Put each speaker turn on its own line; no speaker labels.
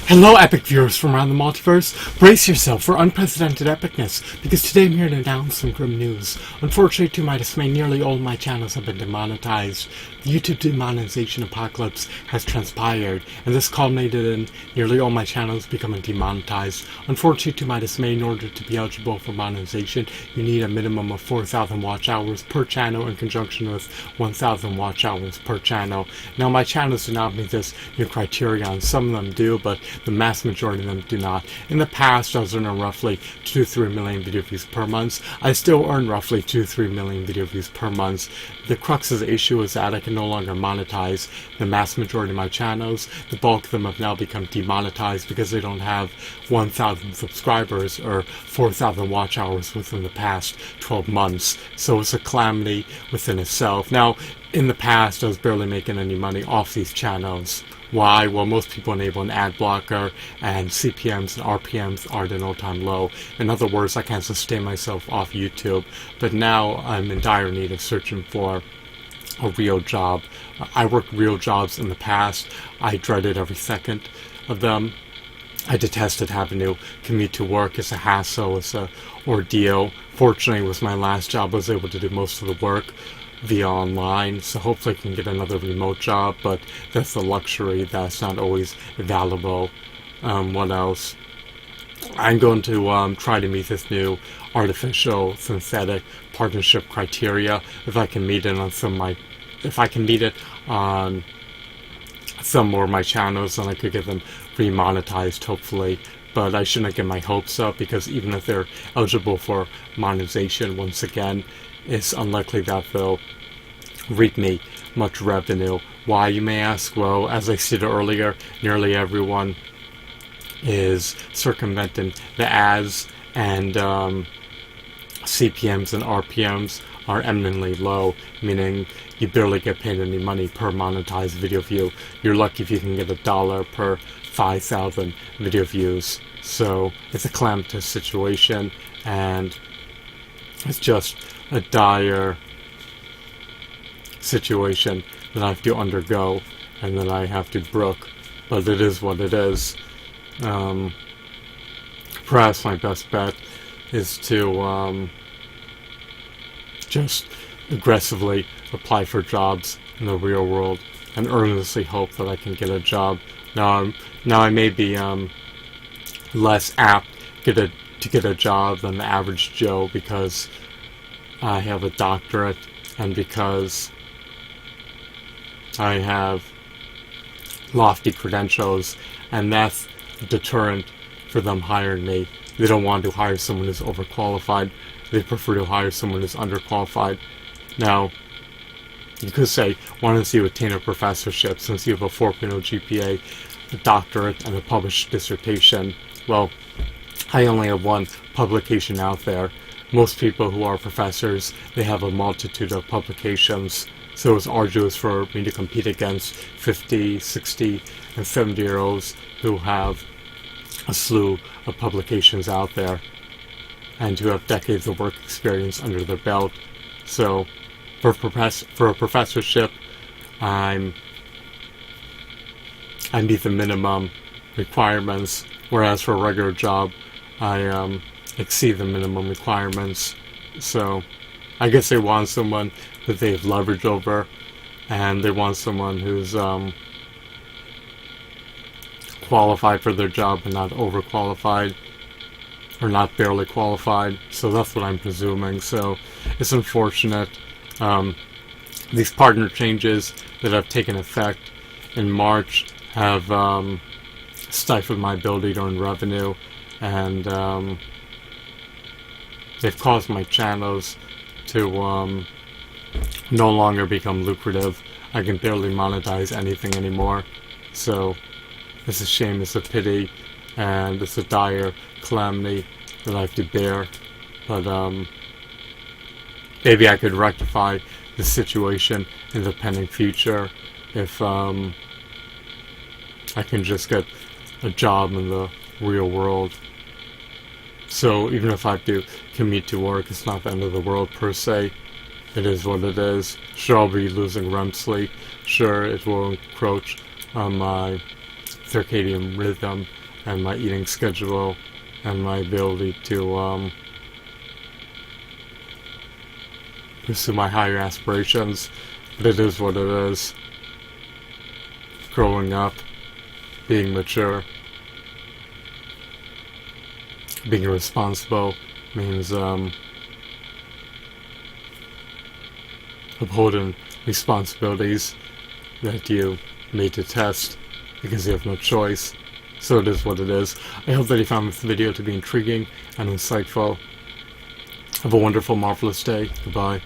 Hello, epic viewers from around the multiverse. Brace yourself for unprecedented epicness, because today I'm here to announce some grim news. Unfortunately, to my dismay, nearly all of my channels have been demonetized. The YouTube demonetization apocalypse has transpired, and this culminated in nearly all my channels becoming demonetized. Unfortunately, to my dismay, in order to be eligible for monetization, you need a minimum of 4,000 watch hours per channel in conjunction with 1,000 watch hours per channel. Now, my channels do not meet this new criterion. Some of them do, but the mass majority of them do not. In the past, I was earning roughly 2 to 3 million video views per month. I still earn roughly 2 to 3 million video views per month. The crux of the issue is that I can no longer monetize the mass majority of my channels. The bulk of them have now become demonetized because they don't have 1,000 subscribers or 4,000 watch hours within the past 12 months. So it's a calamity within itself. Now, in the past, I was barely making any money off these channels. Why? Well, most people enable an ad blocker, and CPMs and RPMs are at an all-time low. In other words, I can't sustain myself off YouTube. But now I'm in dire need of searching for a real job. I worked real jobs in the past. I dreaded every second of them. I detested having to commute to work. It's a hassle. It's an ordeal. Fortunately, with my last job, I was able to do most of the work via online, so hopefully I can get another remote job, but that's the luxury that's not always available. What else? I'm going to try to meet this new artificial synthetic partnership criteria. If I can meet it on some more of my channels, then I could get them remonetized, hopefully. But I shouldn't get my hopes up, because even if they're eligible for monetization, once again, it's unlikely that they'll reap me much revenue. Why, you may ask? Well, as I stated earlier, nearly everyone is circumventing the ads, and CPMs and RPMs are eminently low, meaning you barely get paid any money per monetized video view. You're lucky if you can get $1 per 5,000 video views. So it's a calamitous situation, and it's just a dire situation that I have to undergo and that I have to brook. But it is what it is. Perhaps my best bet is to just aggressively apply for jobs in the real world and earnestly hope that I can get a job. Now I may be less apt to get a job than the average Joe, because I have a doctorate and because I have lofty credentials, and that's a deterrent for them hiring me. They don't want to hire someone who's overqualified. They prefer to hire someone who's underqualified. Now, you could say, why don't you attain a professorship since you have a 4.0 GPA, a doctorate, and a published dissertation? Well, I only have one publication out there. Most people who are professors, they have a multitude of publications, so it's arduous for me to compete against 50, 60, and 70-year-olds who have a slew of publications out there and who have decades of work experience under their belt. So for a professorship, I meet the minimum requirements, whereas for a regular job, I exceed the minimum requirements. So I guess they want someone that they have leverage over, and they want someone who's qualified for their job and not overqualified or not barely qualified. So that's what I'm presuming. So it's unfortunate. These partner changes that have taken effect in March have stifled my ability to earn revenue, and they've caused my channels to no longer become lucrative. I can barely monetize anything anymore. So it's a shame, it's a pity, and it's a dire calamity that I have to bear. But maybe I could rectify the situation in the pending future if I can just get a job in the real world. So even if I have to commute to work, it's not the end of the world per se. It is what it is. Sure, I'll be losing REM sleep. Sure, it will encroach on my circadian rhythm and my eating schedule and my ability to pursue my higher aspirations. But it is what it is. Growing up, being mature, being responsible means upholding responsibilities that you may detest because you have no choice. So it is what it is. I hope that you found this video to be intriguing and insightful. Have a wonderful, marvelous day. Goodbye.